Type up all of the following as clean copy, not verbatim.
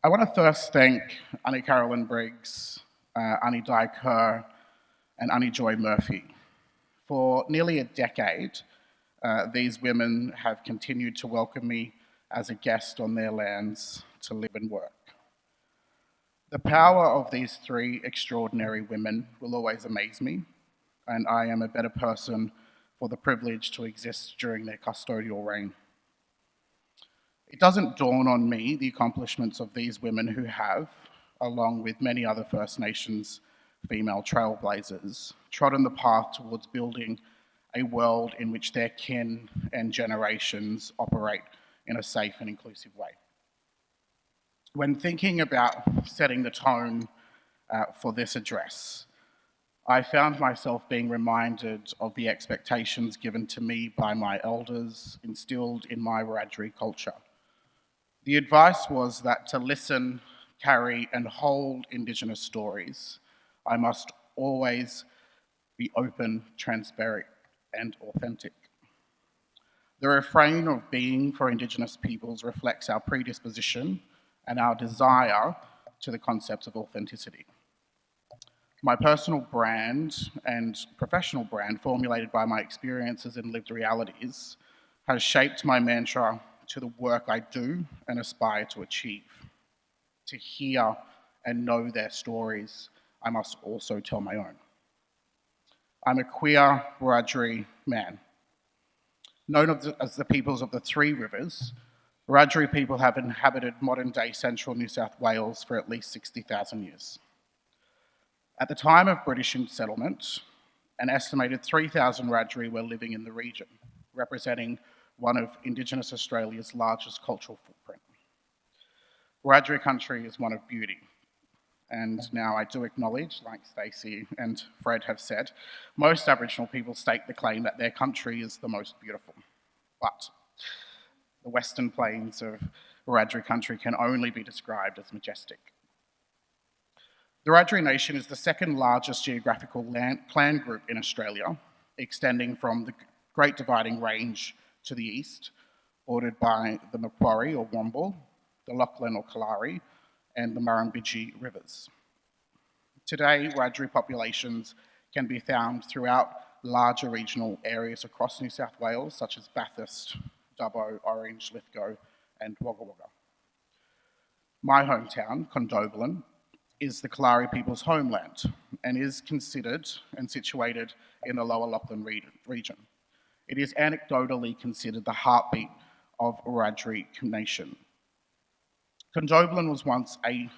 I want to first thank Annie Carolyn Briggs, Annie Di Kerr, and Annie Joy Murphy. For nearly a decade, these women have continued to welcome me as a guest on their lands to live and work. The power of these three extraordinary women will always amaze me, and I am a better person for the privilege to exist during their custodial reign. It doesn't dawn on me the accomplishments of these women who have, along with many other First Nations female trailblazers, trodden the path towards building a world in which their kin and generations operate in a safe and inclusive way. When thinking about setting the tone for this address, I found myself being reminded of the expectations given to me by my elders, instilled in my Wiradjuri culture. The advice was that to listen, carry, and hold Indigenous stories, I must always be open, transparent, and authentic. The refrain of being for Indigenous peoples reflects our predisposition and our desire to the concept of authenticity. My personal brand and professional brand, formulated by my experiences and lived realities, has shaped my mantra to the work I do and aspire to achieve. To hear and know their stories, I must also tell my own. I'm a queer Wiradjuri man. Known as the peoples of the Three Rivers, Wiradjuri people have inhabited modern-day central New South Wales for at least 60,000 years. At the time of British settlement, an estimated 3,000 Wiradjuri were living in the region, representing one of Indigenous Australia's largest cultural footprint. Wiradjuri country is one of beauty, and now I do acknowledge, like Stacey and Fred have said, most Aboriginal people stake the claim that their country is the most beautiful. But the Western Plains of Wiradjuri country can only be described as majestic. The Wiradjuri Nation is the second largest geographical clan group in Australia, extending from the Great Dividing Range to the east, bordered by the Macquarie or Womble, the Lachlan or Kalari, and the Murrumbidgee rivers. Today, Wiradjuri populations can be found throughout larger regional areas across New South Wales, such as Bathurst, Dubbo, Orange, Lithgow, and Wagga Wagga. My hometown, Condobolin, is the Kalari people's homeland and is considered and situated in the lower Lachlan region. It is anecdotally considered the heartbeat of Wiradjuri Nation. Condobolin was once an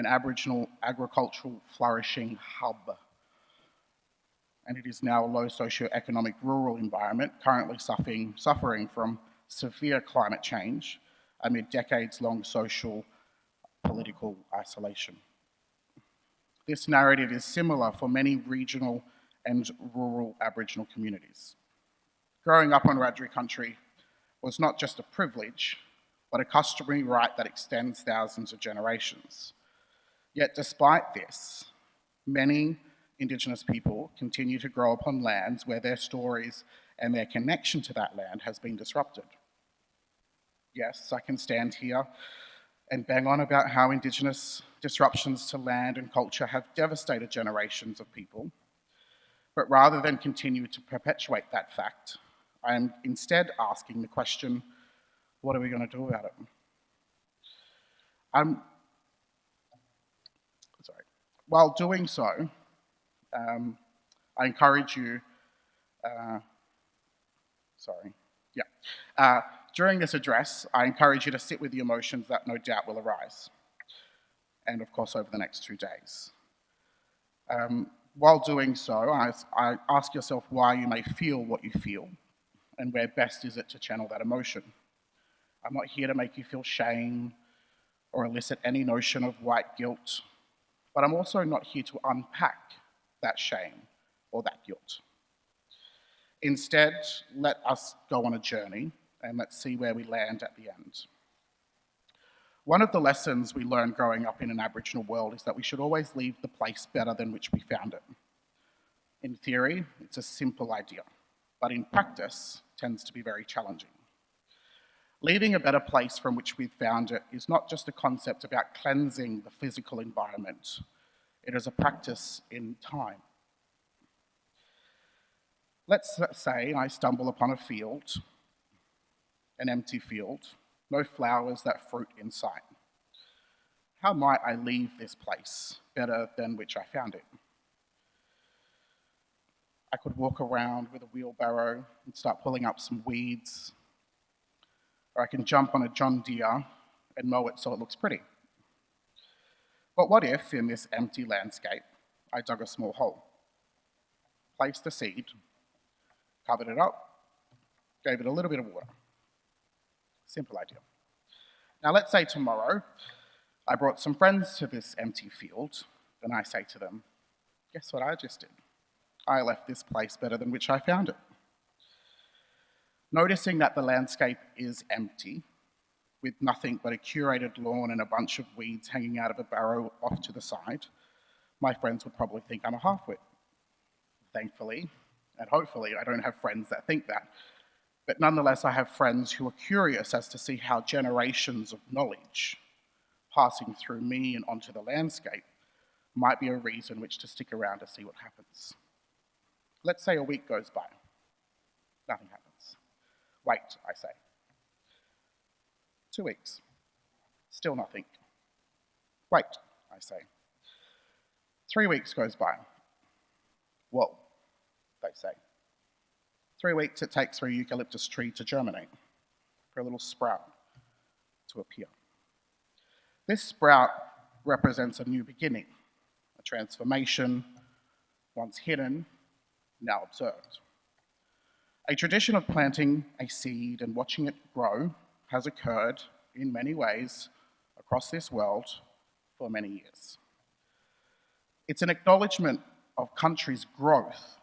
Aboriginal agricultural flourishing hub, and it is now a low socio-economic rural environment currently suffering from severe climate change amid decades-long social political isolation. This narrative is similar for many regional and rural Aboriginal communities. Growing up on Wiradjuri country was not just a privilege, but a customary right that extends thousands of generations. Yet despite this, many Indigenous people continue to grow up on lands where their stories and their connection to that land has been disrupted. Yes, I can stand here and bang on about how Indigenous disruptions to land and culture have devastated generations of people, but rather than continue to perpetuate that fact, I am instead asking the question, what are we going to do about it? While doing so, I encourage you, during this address, I encourage you to sit with the emotions that no doubt will arise, and of course over the next 2 days. While doing so, I ask yourself why you may feel what you feel, and where best is it to channel that emotion. I'm not here to make you feel shame or elicit any notion of white guilt, but I'm also not here to unpack that shame or that guilt. Instead, let us go on a journey and let's see where we land at the end. One of the lessons we learn growing up in an Aboriginal world is that we should always leave the place better than which we found it. In theory, it's a simple idea, but in practice, it tends to be very challenging. Leaving a better place from which we found it is not just a concept about cleansing the physical environment, it is a practice in time. Let's say I stumble upon a field, an empty field, no flowers that fruit in sight. How might I leave this place better than which I found it? I could walk around with a wheelbarrow and start pulling up some weeds, or I can jump on a John Deere and mow it so it looks pretty. But what if, in this empty landscape, I dug a small hole, placed a seed, covered it up, gave it a little bit of water? Simple idea. Now let's say tomorrow I brought some friends to this empty field, and I say to them, guess what I just did? I left this place better than which I found it. Noticing that the landscape is empty, with nothing but a curated lawn and a bunch of weeds hanging out of a barrow off to the side, my friends would probably think I'm a halfwit. Thankfully, and hopefully, I don't have friends that think that. But nonetheless, I have friends who are curious as to see how generations of knowledge passing through me and onto the landscape might be a reason which to stick around to see what happens. Let's say a week goes by. Nothing happens. Wait, I say. 2 weeks. Still nothing. Wait, I say. 3 weeks goes by. Whoa, they say. 3 weeks it takes for a eucalyptus tree to germinate, for a little sprout to appear. This sprout represents a new beginning, a transformation, once hidden, now observed. A tradition of planting a seed and watching it grow has occurred in many ways across this world for many years. It's an acknowledgement of country's growth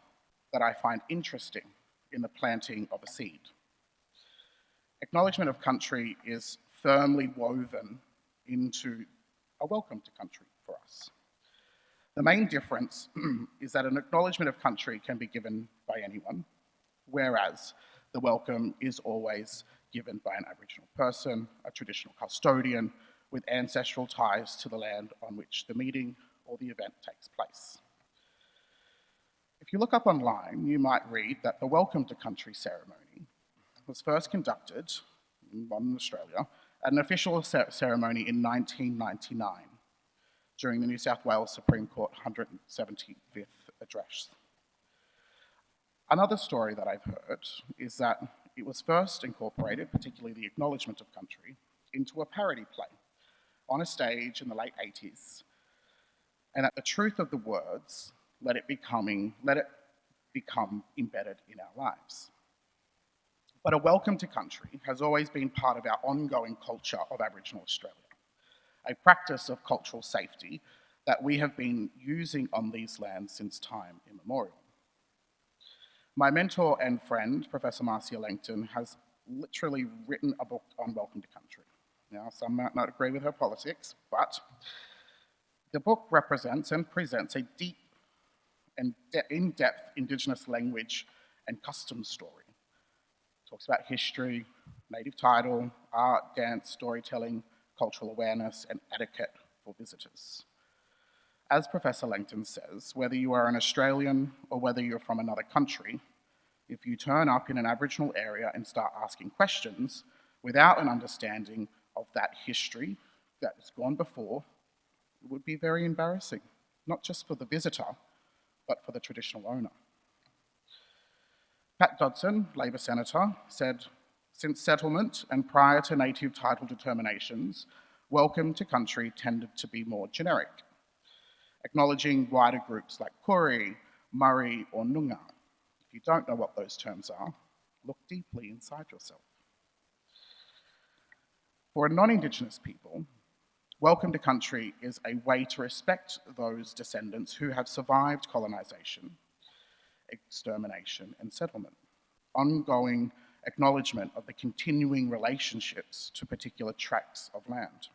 that I find interesting in the planting of a seed. Acknowledgement of country is firmly woven into a welcome to country for us. The main difference is that an acknowledgement of country can be given by anyone, whereas the welcome is always given by an Aboriginal person, a traditional custodian, with ancestral ties to the land on which the meeting or the event takes place. If you look up online, you might read that the Welcome to Country ceremony was first conducted in modern Australia at an official ceremony in 1999 during the New South Wales Supreme Court 175th address. Another story that I've heard is that it was first incorporated, particularly the acknowledgement of country, into a parody play on a stage in the late 80s, and that the truth of the words let it become embedded in our lives. But a welcome to country has always been part of our ongoing culture of Aboriginal Australia, a practice of cultural safety that we have been using on these lands since time immemorial. My mentor and friend, Professor Marcia Langton, has literally written a book on Welcome to Country. Now, some might not agree with her politics, but the book represents and presents a deep and in-depth Indigenous language and customs story. It talks about history, native title, art, dance, storytelling, cultural awareness, and etiquette for visitors. As Professor Langton says, whether you are an Australian or whether you're from another country, if you turn up in an Aboriginal area and start asking questions without an understanding of that history that has gone before, it would be very embarrassing, not just for the visitor, but for the traditional owner. Pat Dodson, Labor Senator, said, since settlement and prior to native title determinations, welcome to country tended to be more generic, acknowledging wider groups like Koori, Murri, or Noongar. If you don't know what those terms are, look deeply inside yourself. For a non-Indigenous people, welcome to country is a way to respect those descendants who have survived colonisation, extermination, and settlement. Ongoing acknowledgement of the continuing relationships to particular tracts of land.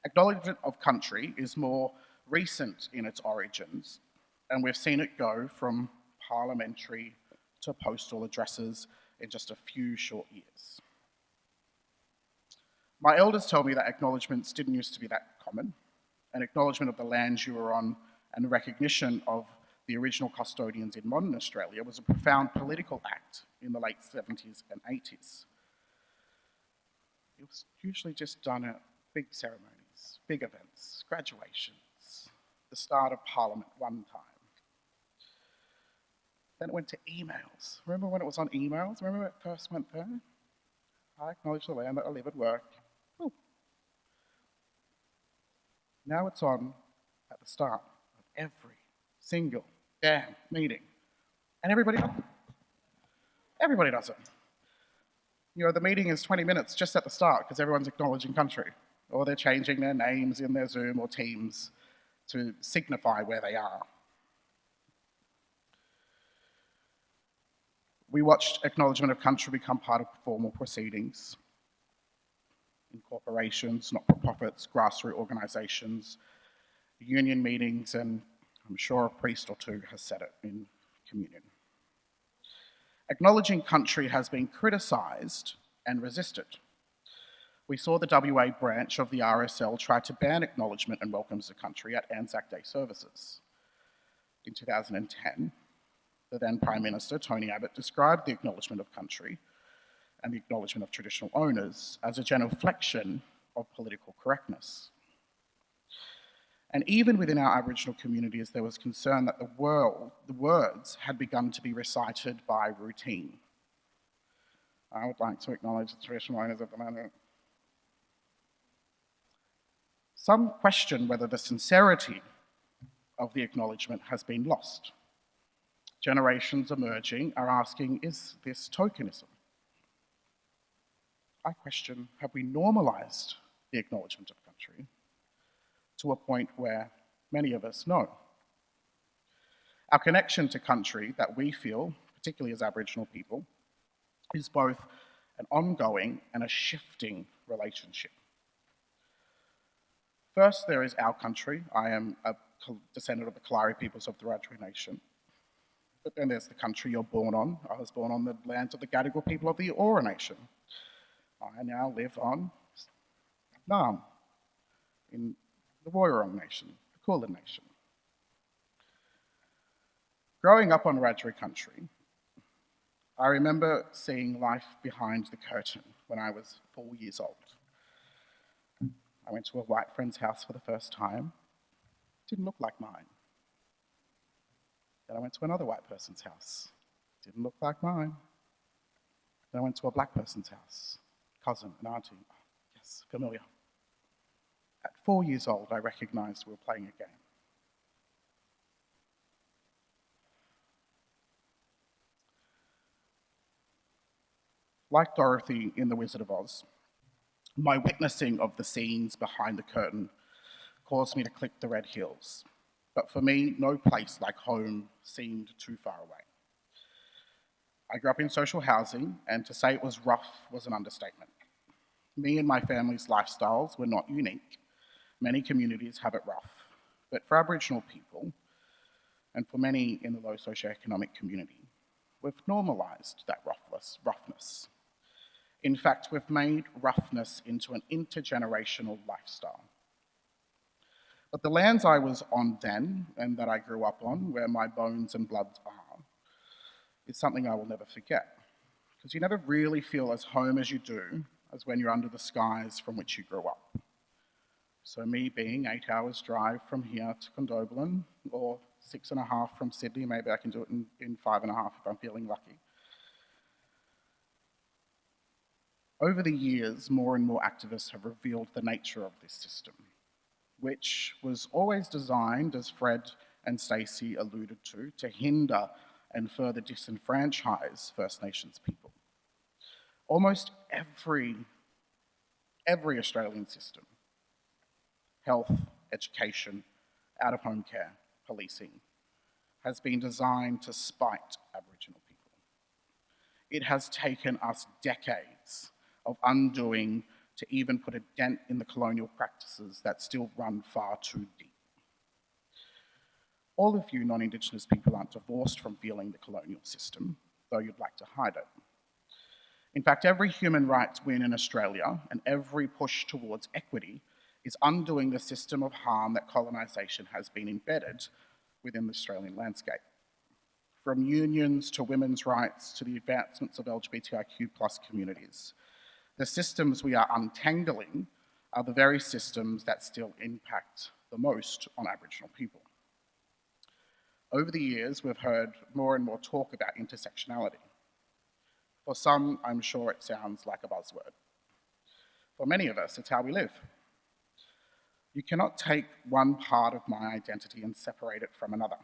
Acknowledgement of country is more recent in its origins, and we've seen it go from parliamentary to postal addresses in just a few short years. My elders told me that acknowledgements didn't used to be that common. An acknowledgement of the lands you were on and recognition of the original custodians in modern Australia was a profound political act in the late 70s and 80s. It was usually just done at big ceremonies, big events, graduations, the start of Parliament one time. Then it went to emails. Remember when it was on emails? Remember when it first went there? I acknowledge the land that I live and work. Ooh. Now it's on at the start of every single damn meeting. And everybody does it. Everybody does it. You know, the meeting is 20 minutes just at the start because everyone's acknowledging country, or they're changing their names in their Zoom or Teams to signify where they are. We watched acknowledgement of country become part of formal proceedings in corporations, not-for-profits, grassroots organisations, union meetings, and I'm sure a priest or two has said it in communion. Acknowledging country has been criticised and resisted. We saw the WA branch of the RSL try to ban acknowledgement and welcomes to country at Anzac Day services. In 2010, the then Prime Minister, Tony Abbott, described the acknowledgement of country and the acknowledgement of traditional owners as a genuflection of political correctness. And even within our Aboriginal communities, there was concern that the words had begun to be recited by routine. I would like to acknowledge the traditional owners of the land. Some question whether the sincerity of the acknowledgement has been lost. Generations emerging are asking, is this tokenism? I question, have we normalised the acknowledgement of country to a point where many of us know? Our connection to country that we feel, particularly as Aboriginal people, is both an ongoing and a shifting relationship. First, there is our country. I am a descendant of the Kalari peoples of the Wiradjuri Nation. But then there's the country you're born on. I was born on the lands of the Gadigal people of the Eora Nation. I now live on Naarm, in the Woiwurrung Nation, the Kulin Nation. Growing up on Wiradjuri country, I remember seeing life behind the curtain when I was 4 years old. I went to a white friend's house for the first time. It didn't look like mine. Then I went to another white person's house. It didn't look like mine. Then I went to a black person's house. Cousin, an auntie. Oh, yes, familiar. At 4 years old, I recognised we were playing a game. Like Dorothy in The Wizard of Oz, my witnessing of the scenes behind the curtain caused me to click the red hills. But for me, no place like home seemed too far away. I grew up in social housing, and to say it was rough was an understatement. Me and my family's lifestyles were not unique. Many communities have it rough. But for Aboriginal people, and for many in the low socioeconomic community, we've normalised that roughness. In fact, we've made roughness into an intergenerational lifestyle. But the lands I was on then, and that I grew up on, where my bones and blood are, is something I will never forget. Because you never really feel as home as you do as when you're under the skies from which you grew up. So me being 8 hours drive from here to Condobolin, or 6.5 from Sydney, maybe I can do it in 5.5 if I'm feeling lucky. Over the years, more and more activists have revealed the nature of this system, which was always designed, as Fred and Stacey alluded to hinder and further disenfranchise First Nations people. Almost every Australian system, health, education, out-of-home care, policing, has been designed to spite Aboriginal people. It has taken us decades of undoing to even put a dent in the colonial practices that still run far too deep. All of you non-Indigenous people aren't divorced from feeling the colonial system, though you'd like to hide it. In fact, every human rights win in Australia and every push towards equity is undoing the system of harm that colonisation has been embedded within the Australian landscape. From unions to women's rights to the advancements of LGBTIQ+ communities, the systems we are untangling are the very systems that still impact the most on Aboriginal people. Over the years, we've heard more and more talk about intersectionality. For some, I'm sure it sounds like a buzzword. For many of us, it's how we live. You cannot take one part of my identity and separate it from another.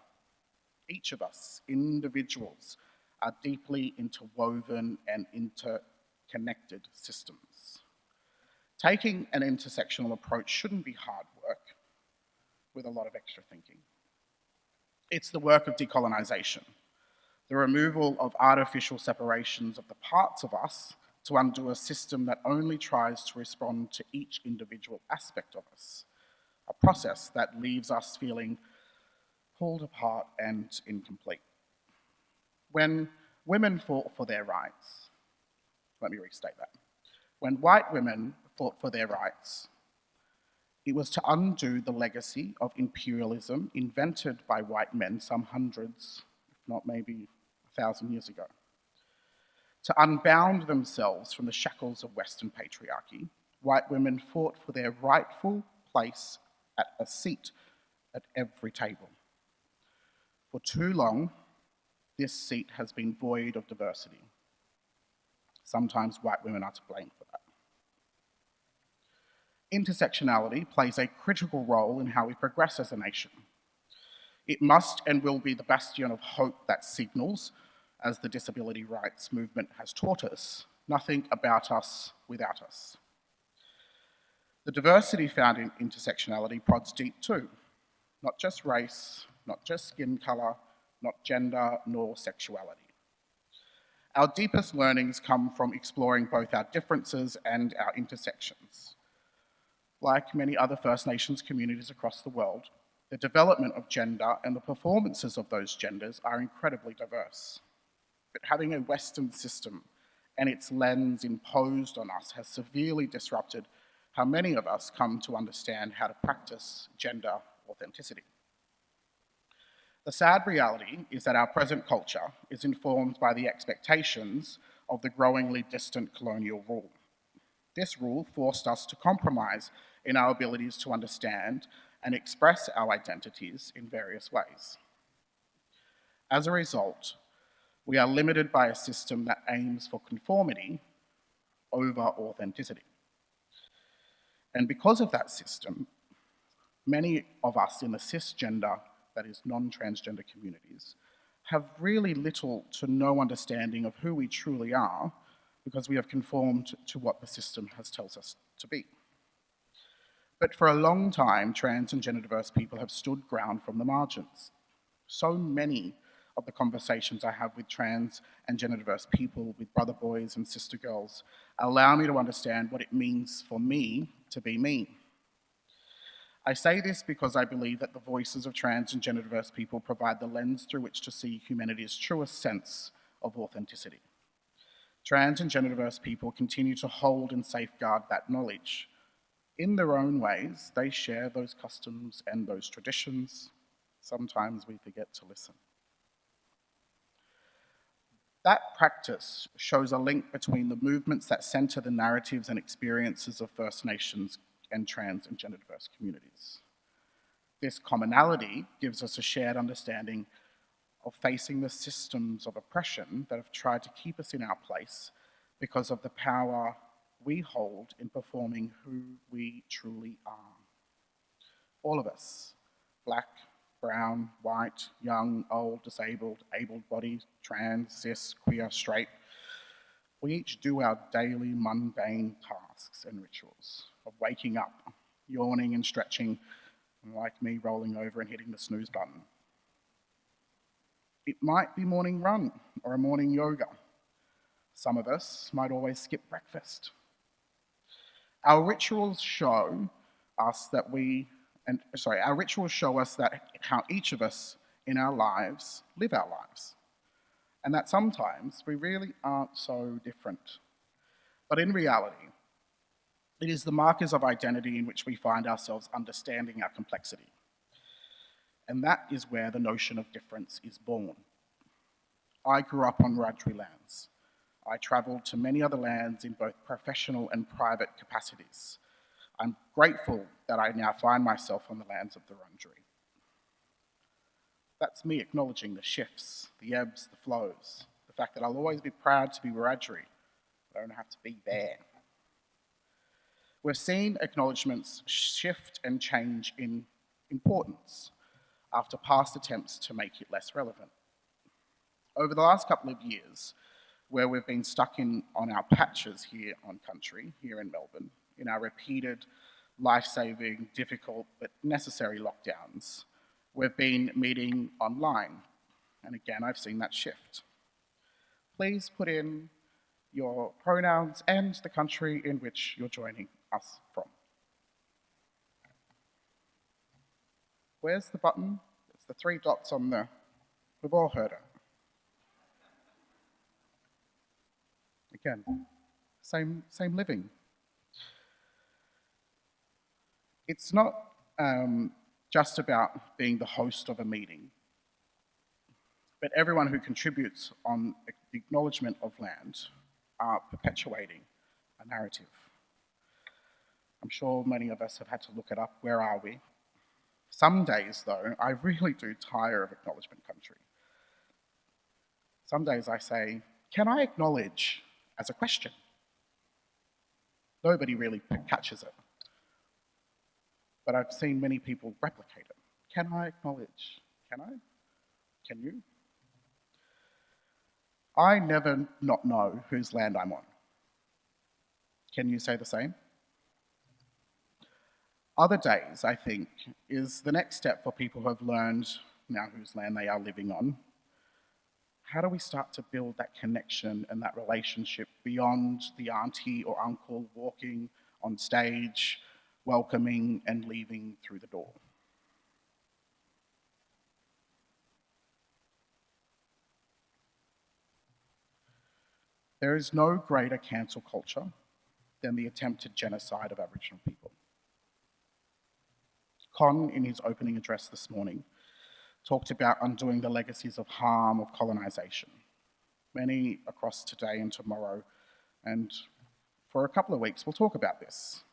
Each of us, individuals, are deeply interwoven and interconnected systems. Taking an intersectional approach shouldn't be hard work with a lot of extra thinking. It's the work of decolonisation, the removal of artificial separations of the parts of us to undo a system that only tries to respond to each individual aspect of us, a process that leaves us feeling pulled apart and incomplete. When women fought for their rights, let me restate that. When white women fought for their rights, it was to undo the legacy of imperialism invented by white men some hundreds, if not maybe 1,000 years ago. To unbound themselves from the shackles of Western patriarchy, white women fought for their rightful place at a seat at every table. For too long, this seat has been void of diversity. Sometimes white women are to blame for that. Intersectionality plays a critical role in how we progress as a nation. It must and will be the bastion of hope that signals, as the disability rights movement has taught us, nothing about us without us. The diversity found in intersectionality prods deep too, not just race, not just skin colour, not gender, nor sexuality. Our deepest learnings come from exploring both our differences and our intersections. Like many other First Nations communities across the world, the development of gender and the performances of those genders are incredibly diverse. But having a Western system and its lens imposed on us has severely disrupted how many of us come to understand how to practice gender authenticity. The sad reality is that our present culture is informed by the expectations of the growingly distant colonial rule. This rule forced us to compromise in our abilities to understand and express our identities in various ways. As a result, we are limited by a system that aims for conformity over authenticity. And because of that system, many of us in the cisgender, that is non-transgender communities, have really little to no understanding of who we truly are because we have conformed to what the system has tells us to be. But for a long time, trans and gender diverse people have stood ground from the margins. So many of the conversations I have with trans and gender diverse people, with brother boys and sister girls, allow me to understand what it means for me to be me. I say this because I believe that the voices of trans and gender diverse people provide the lens through which to see humanity's truest sense of authenticity. Trans and gender diverse people continue to hold and safeguard that knowledge. In their own ways, they share those customs and those traditions. Sometimes we forget to listen. That practice shows a link between the movements that centre the narratives and experiences of First Nations and trans and gender diverse communities. This commonality gives us a shared understanding of facing the systems of oppression that have tried to keep us in our place because of the power we hold in performing who we truly are. All of us, black, brown, white, young, old, disabled, able-bodied, trans, cis, queer, straight, we each do our daily mundane tasks and rituals of waking up, yawning and stretching, and like me, rolling over and hitting the snooze button. It might be morning run or a morning yoga. Some of us might always skip breakfast. Our rituals show us that how each of us in our lives live our lives, and that sometimes we really aren't so different But in reality, it is the markers of identity in which we find ourselves understanding our complexity. And that is where the notion of difference is born. I grew up on Wiradjuri lands. I travelled to many other lands in both professional and private capacities. I'm grateful that I now find myself on the lands of the Wurundjeri. That's me acknowledging the shifts, the ebbs, the flows, the fact that I'll always be proud to be Wiradjuri. I don't have to be there. We've seen acknowledgements shift and change in importance after past attempts to make it less relevant. Over the last couple of years, where we've been stuck on our patches here on country, here in Melbourne, in our repeated, life-saving, difficult but necessary lockdowns, we've been meeting online. And again, I've seen that shift. Please put in your pronouns and the country in which you're joining us from. Where's the button? It's the 3 dots on the... We've all heard it. Again, same living. It's not just about being the host of a meeting, but everyone who contributes on the acknowledgement of land are perpetuating a narrative. I'm sure many of us have had to look it up. Where are we? Some days, though, I really do tire of acknowledgement country. Some days I say, can I acknowledge as a question? Nobody really catches it. But I've seen many people replicate it. Can I acknowledge? Can I? Can you? I never not know whose land I'm on. Can you say the same? Other days, I think, is the next step for people who have learned now whose land they are living on. How do we start to build that connection and that relationship beyond the auntie or uncle walking on stage, welcoming and leaving through the door? There is no greater cancel culture than the attempted genocide of Aboriginal people. Con, in his opening address this morning, talked about undoing the legacies of harm of colonisation. Many across today and tomorrow, and for a couple of weeks, we'll talk about this.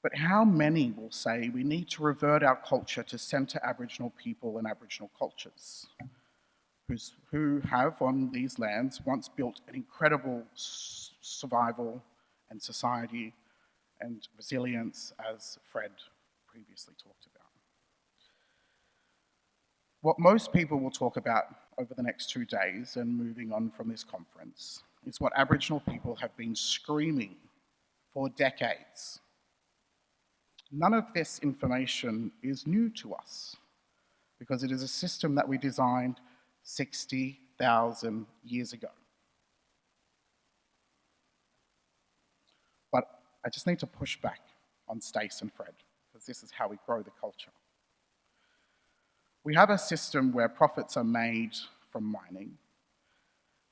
But how many will say we need to revert our culture to centre Aboriginal people and Aboriginal cultures, who have on these lands once built an incredible survival and society and resilience, as Fred previously talked about. What most people will talk about over the next 2 days and moving on from this conference is what Aboriginal people have been screaming for decades. None of this information is new to us because it is a system that we designed 60,000 years ago. But I just need to push back on Stace and Fred because this is how we grow the culture. We have a system where profits are made from mining,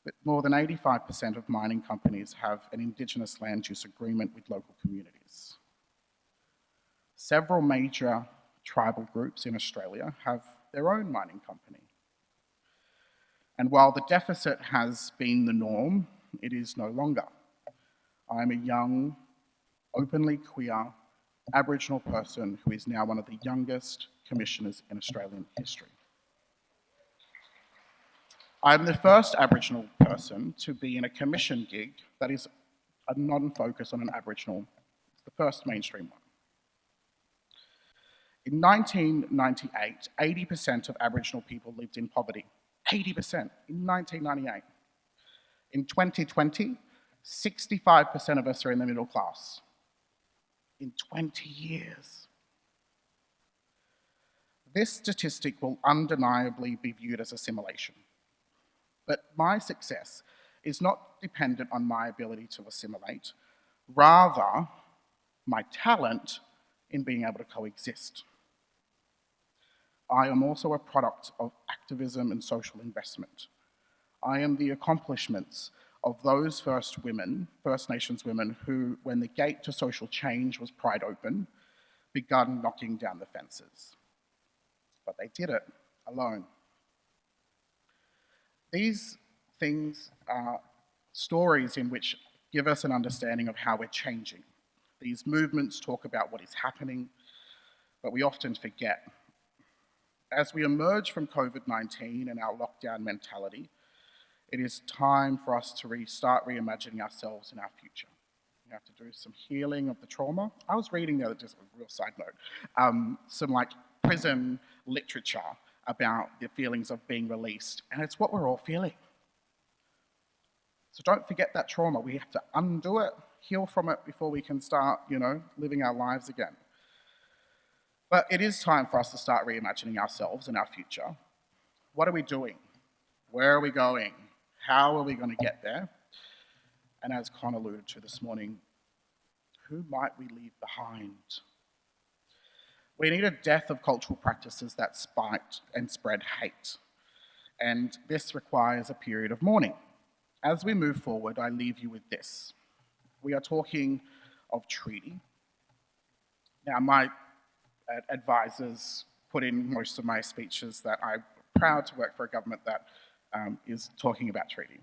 but more than 85% of mining companies have an Indigenous land use agreement with local communities. Several major tribal groups in Australia have their own mining company. And while the deficit has been the norm, it is no longer. I'm a young, openly queer Aboriginal person who is now one of the youngest commissioners in Australian history. I'm the first Aboriginal person to be in a commission gig that is a non-focus on an Aboriginal. It's the first mainstream one. In 1998, 80% of Aboriginal people lived in poverty. 80% in 1998. In 2020, 65% of us are in the middle class. In 20 years. This statistic will undeniably be viewed as assimilation. But my success is not dependent on my ability to assimilate, rather my talent in being able to coexist. I am also a product of activism and social investment. I am the accomplishments of those First Nations women who, when the gate to social change was pried open, begun knocking down the fences. But they did it alone. These things are stories in which give us an understanding of how we're changing. These movements talk about what is happening, but we often forget. As we emerge from COVID-19 and our lockdown mentality, it is time for us to start reimagining ourselves and our future. We have to do some healing of the trauma. I was reading the other, just a real side note, some like prison literature about the feelings of being released, and it's what we're all feeling. So don't forget that trauma. We have to undo it, heal from it before we can start, living our lives again. But it is time for us to start reimagining ourselves and our future. What are we doing? Where are we going? How are we going to get there? And as Con alluded to this morning, who might we leave behind? We need a death of cultural practices that spite and spread hate. And this requires a period of mourning. As we move forward, I leave you with this. We are talking of treaty. Now, my advisors put in most of my speeches that I'm proud to work for a government that is talking about treaty.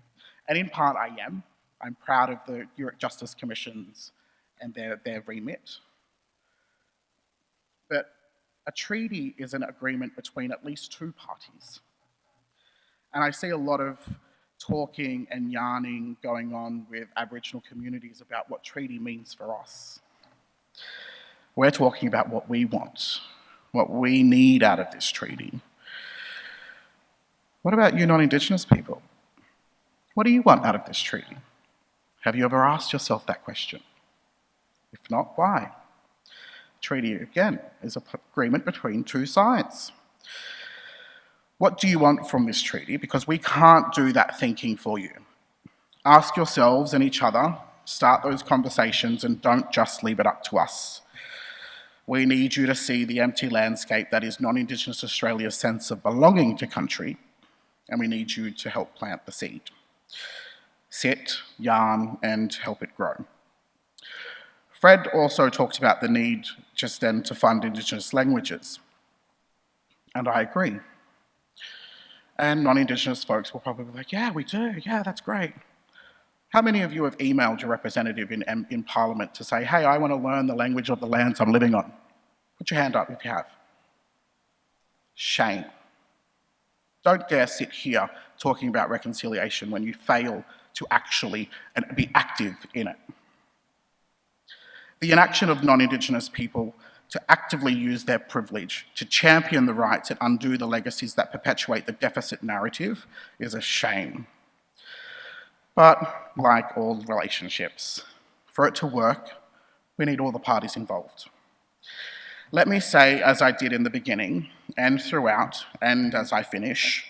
And in part, I am. I'm proud of the Europe Justice Commissions and their remit. But a treaty is an agreement between at least two parties. And I see a lot of talking and yarning going on with Aboriginal communities about what treaty means for us. We're talking about what we want, what we need out of this treaty. What about you non-Indigenous people? What do you want out of this treaty? Have you ever asked yourself that question? If not, why? Treaty, again, is an agreement between two sides. What do you want from this treaty? Because we can't do that thinking for you. Ask yourselves and each other, start those conversations, and don't just leave it up to us. We need you to see the empty landscape that is non-Indigenous Australia's sense of belonging to country, and we need you to help plant the seed. Sit, yarn, and help it grow. Fred also talked about the need just then to fund Indigenous languages, and I agree. And non-Indigenous folks will probably be like, yeah, we do, yeah, that's great. How many of you have emailed your representative in Parliament to say, hey, I want to learn the language of the lands I'm living on? Put your hand up if you have. Shame. Don't dare sit here talking about reconciliation when you fail to actually be active in it. The inaction of non-Indigenous people to actively use their privilege to champion the rights and undo the legacies that perpetuate the deficit narrative is a shame. But like all relationships, for it to work, we need all the parties involved. Let me say, as I did in the beginning and throughout, and as I finish,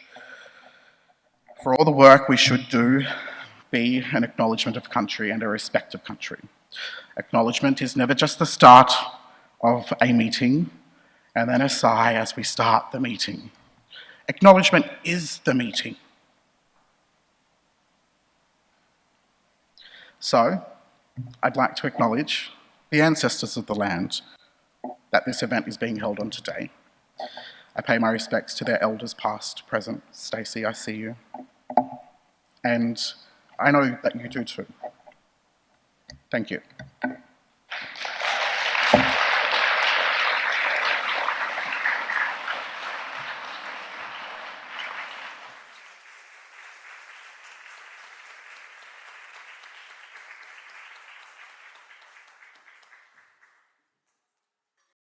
for all the work we should do, be an acknowledgement of country and a respect of country. Acknowledgement is never just the start of a meeting and then a sigh as we start the meeting. Acknowledgement is the meeting. So, I'd like to acknowledge the ancestors of the land that this event is being held on today. I pay my respects to their elders past, present. Stacey, I see you. And I know that you do too. Thank you.